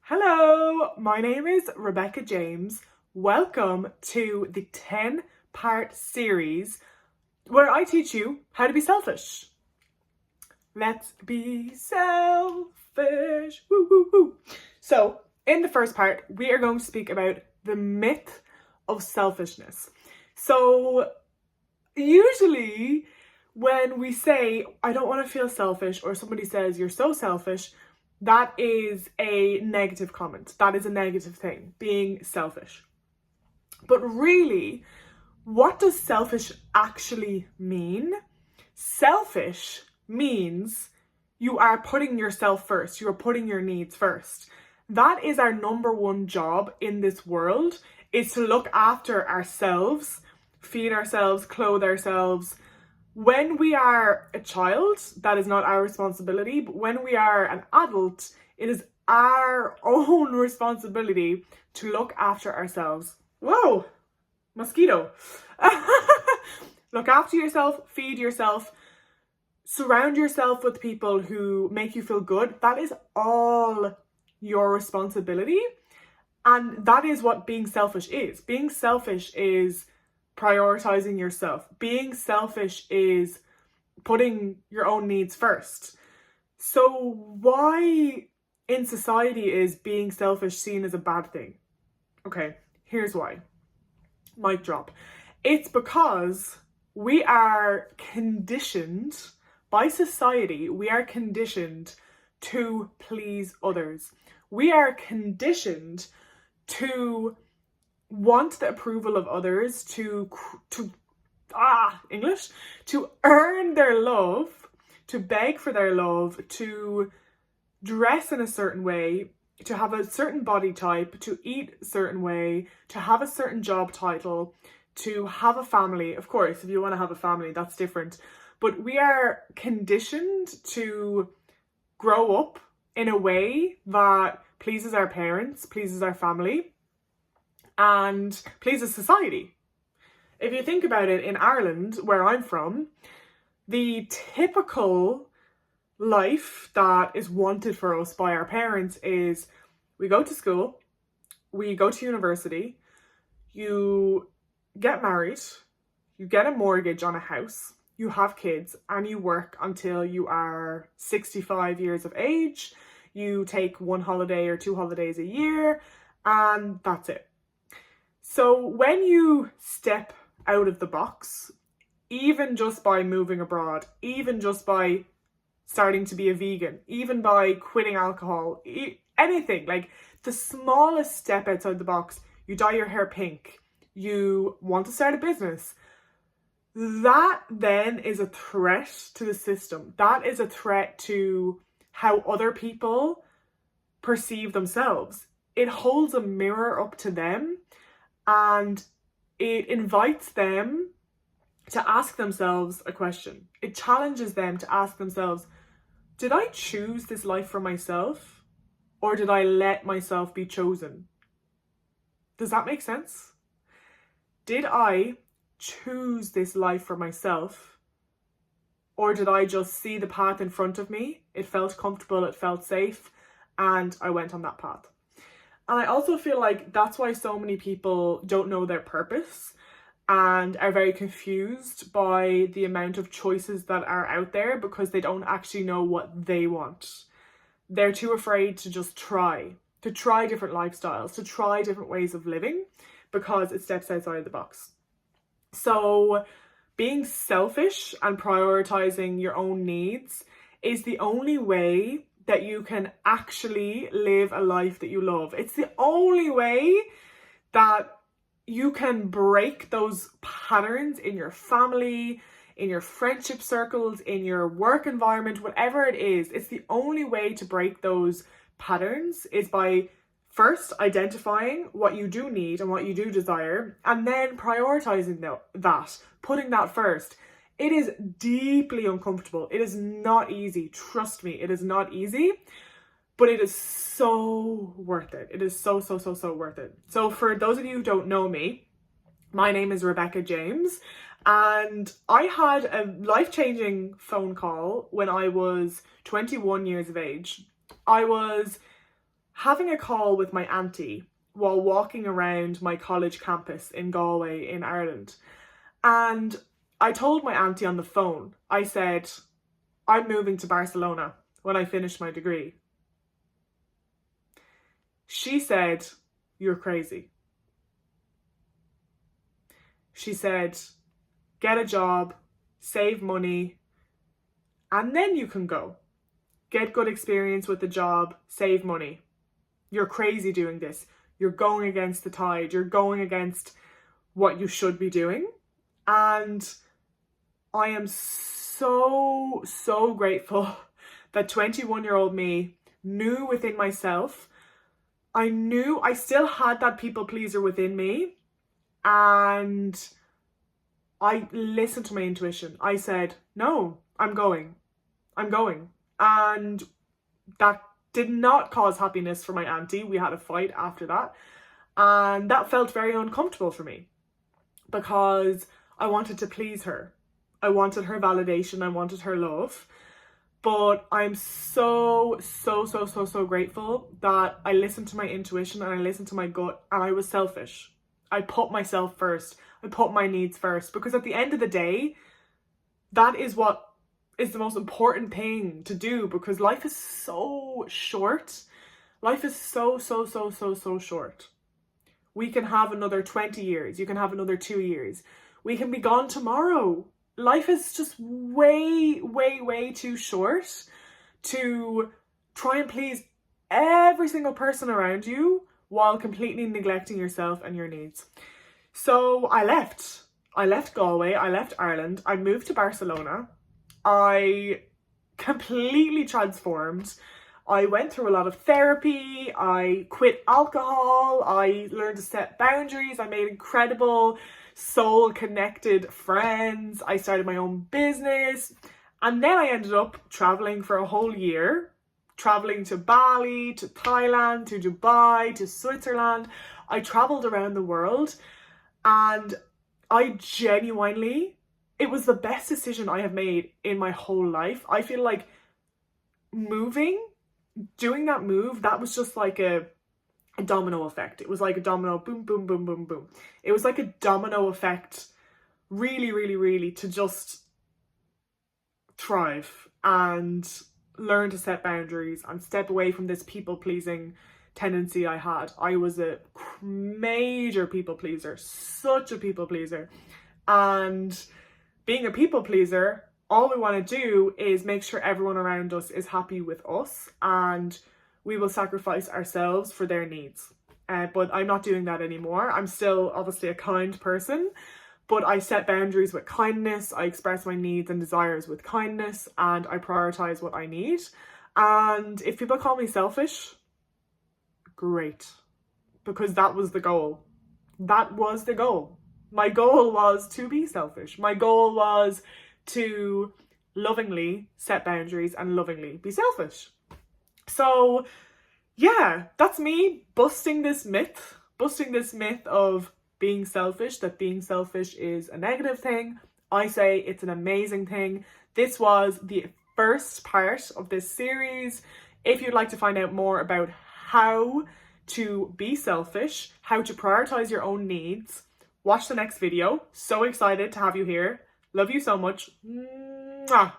Hello, my name is Rebecca James. Welcome to the 10-part series where I teach you how to be selfish. Let's be selfish. Woo, woo, woo. So, in the first part, we are going to speak about the myth of selfishness. So, usually when we say, I don't want to feel selfish, or somebody says, you're so selfish, that is a negative comment. That is a negative thing, being selfish. But really, what does selfish actually mean? Selfish means you are putting yourself first. You are putting your needs first. That is our number one job in this world, is to look after ourselves, feed ourselves, clothe ourselves. When we are a child, that is not our responsibility, but when we are an adult, it is our own responsibility to look after ourselves. Whoa, mosquito. Look after yourself, feed yourself, surround yourself with people who make you feel good. That is all your responsibility. And that is what being selfish is. Being selfish is prioritizing yourself. Being selfish is putting your own needs first. So why in society is being selfish seen as a bad thing? Okay, here's why. Mic drop. It's because we are conditioned by society, we are conditioned to please others. We are conditioned to want the approval of others, to earn their love, to beg for their love, to dress in a certain way, to have a certain body type, to eat a certain way, to have a certain job title, to have a family. Of course, if you want to have a family, that's different. But we are conditioned to grow up in a way that pleases our parents, pleases our family, and pleases society. If you think about it, in Ireland, where I'm from, the typical life that is wanted for us by our parents is we go to school, we go to university, you get married, you get a mortgage on a house, you have kids, and you work until you are 65 years of age. You take one holiday or two holidays a year, and that's it. So when you step out of the box, even just by moving abroad, even just by starting to be a vegan, even by quitting alcohol, anything, like the smallest step outside the box, you dye your hair pink, you want to start a business, that then is a threat to the system. That is a threat to how other people perceive themselves. It holds a mirror up to them, and it invites them to ask themselves a question. It challenges them to ask themselves, did I choose this life for myself, or did I let myself be chosen? Does that make sense? Did I choose this life for myself, or did I just see the path in front of me? It felt comfortable, it felt safe, and I went on that path. And I also feel like that's why so many people don't know their purpose and are very confused by the amount of choices that are out there, because they don't actually know what they want. They're too afraid to just try different lifestyles, to try different ways of living, because it steps outside of the box. So being selfish and prioritizing your own needs is the only way that you can actually live a life that you love. It's the only way that you can break those patterns in your family, in your friendship circles, in your work environment, whatever it is. It's the only way to break those patterns is by first identifying what you do need and what you do desire, and then prioritizing that, putting that first. It is deeply uncomfortable. It is not easy. Trust me, it is not easy, but it is so worth it. It is so worth it. So for those of you who don't know me, my name is Rebecca James, and I had a life-changing phone call when I was 21 years of age. I was having a call with my auntie while walking around my college campus in Galway in Ireland. And I told my auntie on the phone, I said, I'm moving to Barcelona when I finish my degree. She said, you're crazy. She said, get a job, save money, and then you can go. Get good experience with the job, save money. You're crazy doing this. You're going against the tide. You're going against what you should be doing. And I am so grateful that 21-year-old me knew within myself. I knew I still had that people pleaser within me, and I listened to my intuition. I said, no, I'm going. And that did not cause happiness for my auntie. We had a fight after that, and that felt very uncomfortable for me because I wanted to please her. I wanted her validation. I wanted her love. But I'm so grateful that I listened to my intuition and I listened to my gut, and I was selfish. I put myself first. I put my needs first, because at the end of the day, that is what is the most important thing to do, because life is so short. Life is so short. We can have another 20 years. You can have another 2 years. We can be gone tomorrow. Life is just way too short to try and please every single person around you while completely neglecting yourself and your needs. So I left Galway, I left Ireland, I moved to Barcelona. I completely transformed. I went through a lot of therapy, I quit alcohol, I learned to set boundaries, I made incredible soul-connected friends, I started my own business, and then I ended up traveling for a whole year, traveling to Bali, to Thailand, to Dubai, to Switzerland. I traveled around the world, and I genuinely, it was the best decision I have made in my whole life. I feel like doing that move, that was just like a domino effect. It was like a domino, boom, boom, boom, boom, boom. It was like a domino effect, really to just thrive and learn to set boundaries and step away from this people-pleasing tendency I had. I was a major people pleaser, such a people pleaser. And being a people pleaser, all we want to do is make sure everyone around us is happy with us, and we will sacrifice ourselves for their needs. But I'm not doing that anymore. I'm still obviously a kind person, but I set boundaries with kindness. I express my needs and desires with kindness, and I prioritize what I need. And if people call me selfish, great, because that was the goal. That was the goal. My goal was to be selfish. My goal was to lovingly set boundaries and lovingly be selfish. So yeah, that's me busting this myth of being selfish, that being selfish is a negative thing. I say it's an amazing thing. This was the first part of this series. If you'd like to find out more about how to be selfish, how to prioritize your own needs, watch the next video. So excited to have you here. Love you so much. Mwah.